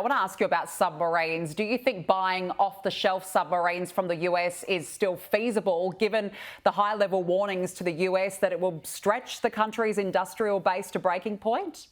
I want to ask you about submarines. Do you think buying off-the-shelf submarines from the US is still feasible, given the high-level warnings to the US that it will stretch the country's industrial base to breaking point?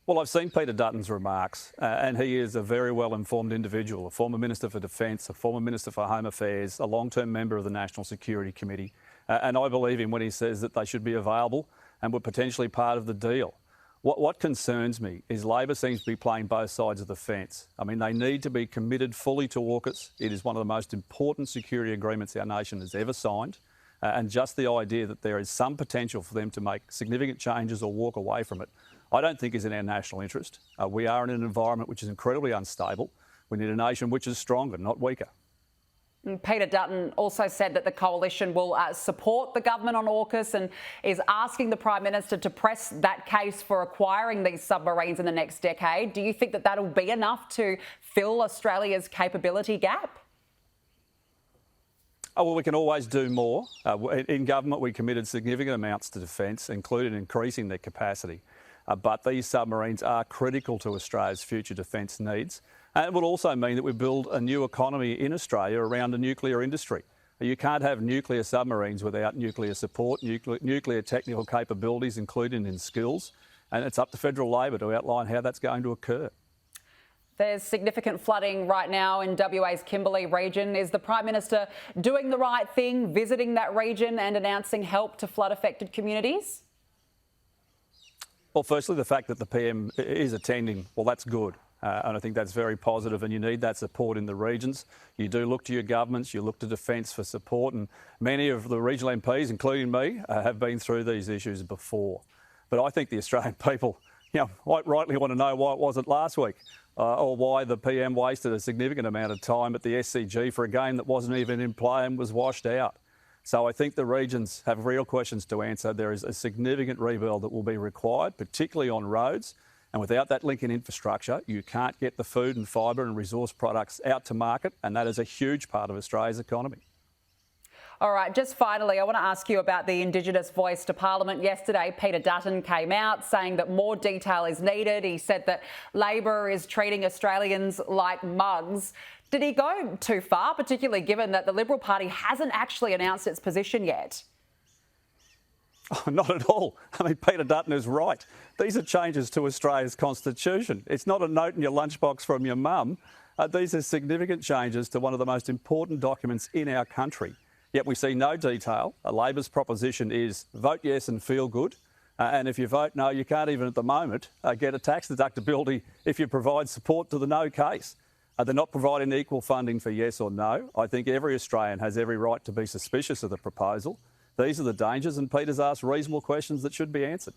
Well, I've seen Peter Dutton's remarks, and he is a very well-informed individual, a former Minister for Defence, a former Minister for Home Affairs, a long-term member of the National Security Committee, and I believe him when he says that they should be available and were potentially part of the deal. What concerns me is Labor seems to be playing both sides of the fence. I mean, they need to be committed fully to AUKUS. It is one of the most important security agreements our nation has ever signed, and just the idea that there is some potential for them to make significant changes or walk away from it, I don't think is in our national interest. We are in an environment which is incredibly unstable. We need a nation which is stronger, not weaker. Peter Dutton also said that the coalition will support the government on AUKUS and is asking the Prime Minister to press that case for acquiring these submarines in the next decade. Do you think that that'll be enough to fill Australia's capability gap? Oh, well, we can always do more. In government, we committed significant amounts to defence, including increasing their capacity. But these submarines are critical to Australia's future defence needs. And it will also mean that we build a new economy in Australia around a nuclear industry. You can't have nuclear submarines without nuclear support, nuclear technical capabilities, including in skills. And it's up to federal Labor to outline how that's going to occur. There's significant flooding right now in WA's Kimberley region. Is the Prime Minister doing the right thing, visiting that region and announcing help to flood-affected communities? Well, firstly, the fact that the PM is attending, well, that's good. And I think that's very positive, and you need that support in the regions. You do look to your governments, you look to Defence for support, and many of the regional MPs, including me, have been through these issues before. But I think the Australian people, quite rightly want to know why it wasn't last week, or why the PM wasted a significant amount of time at the SCG for a game that wasn't even in play and was washed out. So I think the regions have real questions to answer. There is a significant rebuild that will be required, particularly on roads. And without that link in infrastructure, you can't get the food and fibre and resource products out to market. And that is a huge part of Australia's economy. All right, just finally, I want to ask you about the Indigenous Voice to Parliament. Yesterday, Peter Dutton came out saying that more detail is needed. He said that Labor is treating Australians like mugs. Did he go too far, particularly given that the Liberal Party hasn't actually announced its position yet? Oh, not at all. I mean, Peter Dutton is right. These are changes to Australia's constitution. It's not a note in your lunchbox from your mum. These are significant changes to one of the most important documents in our country. Yet we see no detail. Labor's proposition is vote yes and feel good. And if you vote no, you can't even at the moment get a tax deductibility if you provide support to the no case. They're not providing equal funding for yes or no. I think every Australian has every right to be suspicious of the proposal. These are the dangers, and Peter's asked reasonable questions that should be answered.